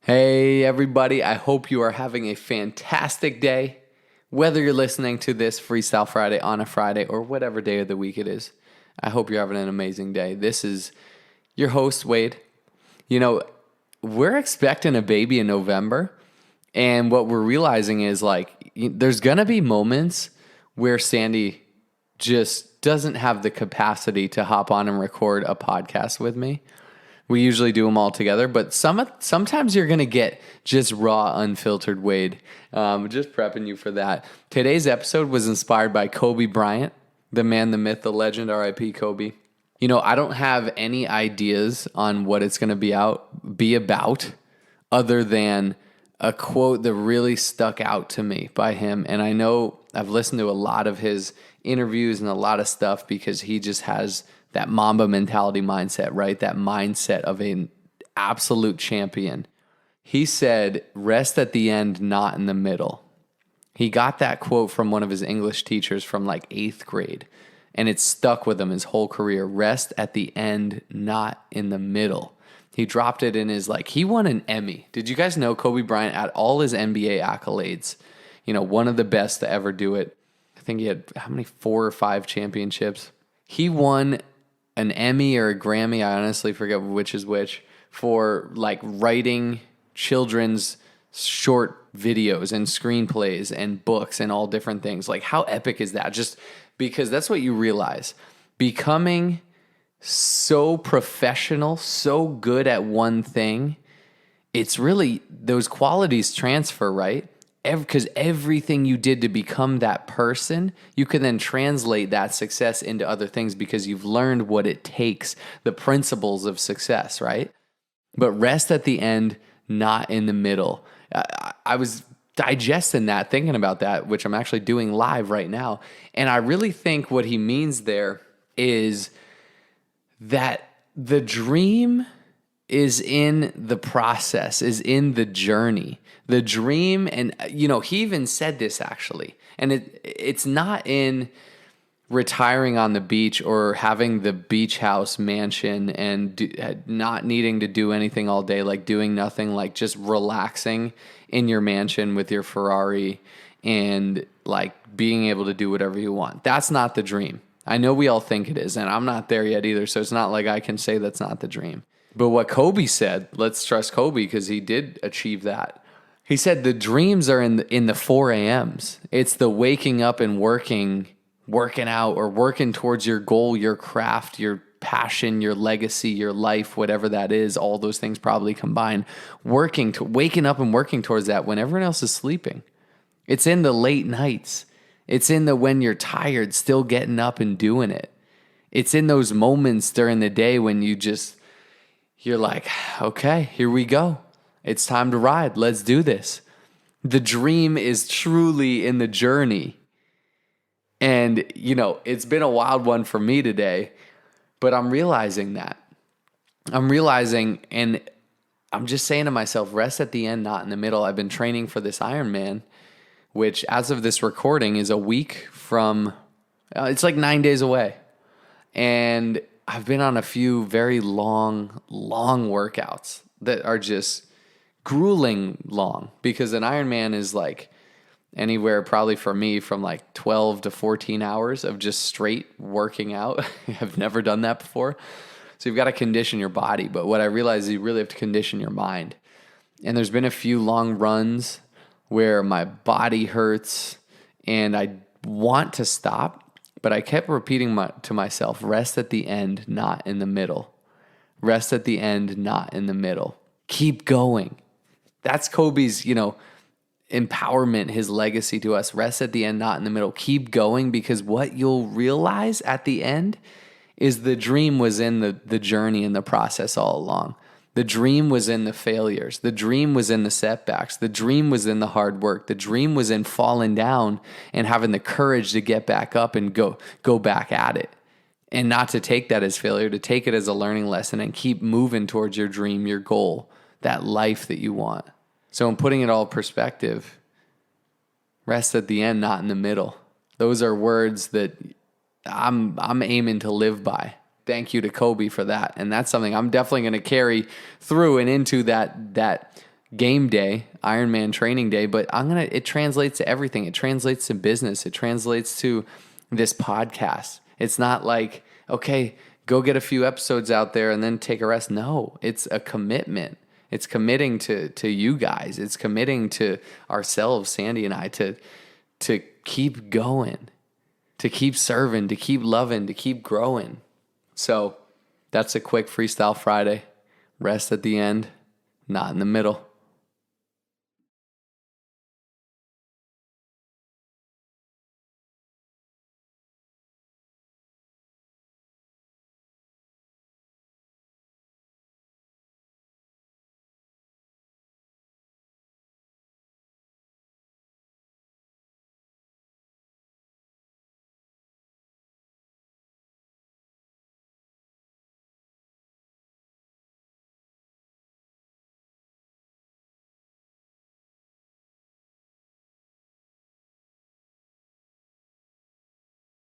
Hey, everybody. I hope you are having a fantastic day. Whether you're listening to this Freestyle Friday on a Friday or whatever day of the week it is, I hope you're having an amazing day. This is your host, Wade. You know, we're expecting a baby in November, and what we're realizing is there's going to be moments where Sandy just doesn't have the capacity to hop on and record a podcast with me. We usually do them all together, but sometimes you're going to get just raw, unfiltered Wade. Just prepping you for that. Today's episode was inspired by Kobe Bryant, the man, the myth, the legend, R.I.P. Kobe. You know, I don't have any ideas on what it's going to be about other than a quote that really stuck out to me by him. And I know I've listened to a lot of his interviews and a lot of stuff because he just has that Mamba mentality mindset, right? That mindset of an absolute champion. He said, rest at the end, not in the middle. He got that quote from one of his English teachers from like 8th grade, and it stuck with him his whole career. Rest at the end, not in the middle. He dropped it in his, he won an Emmy. Did you guys know Kobe Bryant had all his NBA accolades? You know, one of the best to ever do it. I think he had, 4 or 5 championships? He won an Emmy or a Grammy, I honestly forget which is which, for writing children's short videos and screenplays and books and all different things. How epic is that? Just because that's what you realize. Becoming so professional, so good at one thing, it's really, those qualities transfer, right? Because everything you did to become that person, you can then translate that success into other things because you've learned what it takes, the principles of success, right? But rest at the end, not in the middle. I was digesting that, thinking about that, which I'm actually doing live right now. And I really think what he means there is that the dream is in the process, is in the journey. The dream, and he even said this actually, and it's not in retiring on the beach or having the beach house mansion and not needing to do anything all day, doing nothing, just relaxing in your mansion with your Ferrari and being able to do whatever you want. That's not the dream. I know we all think it is, and I'm not there yet either, so it's not like I can say that's not the dream. But what Kobe said, let's trust Kobe because he did achieve that. He said the dreams are in the 4 a.m.s. It's the waking up and working out or working towards your goal, your craft, your passion, your legacy, your life, whatever that is, all those things probably combined. Waking up and working towards that when everyone else is sleeping. It's in the late nights. It's in the when you're tired, still getting up and doing it. It's in those moments during the day when you're like, okay, here we go. It's time to ride. Let's do this. The dream is truly in the journey. And, it's been a wild one for me today, but I'm realizing that. And I'm just saying to myself, rest at the end, not in the middle. I've been training for this Ironman, which as of this recording is a week from, it's 9 days away. And I've been on a few very long workouts that are just grueling long because an Ironman is anywhere probably for me from 12 to 14 hours of just straight working out. I've never done that before. So you've got to condition your body. But what I realize is you really have to condition your mind. And there's been a few long runs where my body hurts and I want to stop, but I kept repeating to myself, rest at the end, not in the middle. Rest at the end, not in the middle. Keep going. That's Kobe's, empowerment, his legacy to us. Rest at the end, not in the middle. Keep going because what you'll realize at the end is the dream was in the journey and the process all along. The dream was in the failures. The dream was in the setbacks. The dream was in the hard work. The dream was in falling down and having the courage to get back up and go back at it. And not to take that as failure, to take it as a learning lesson and keep moving towards your dream, your goal, that life that you want. So in putting it all in perspective, rest at the end, not in the middle. Those are words that I'm aiming to live by. Thank you to Kobe for that. And that's something I'm definitely going to carry through and into that game day, Ironman training day, but it translates to everything. It translates to business. It translates to this podcast. It's not like, okay, go get a few episodes out there and then take a rest. No, it's a commitment. It's committing to you guys. It's committing to ourselves, Sandy and I, to keep going, to keep serving, to keep loving, to keep growing. So that's a quick Freestyle Friday. Rest at the end, not in the middle.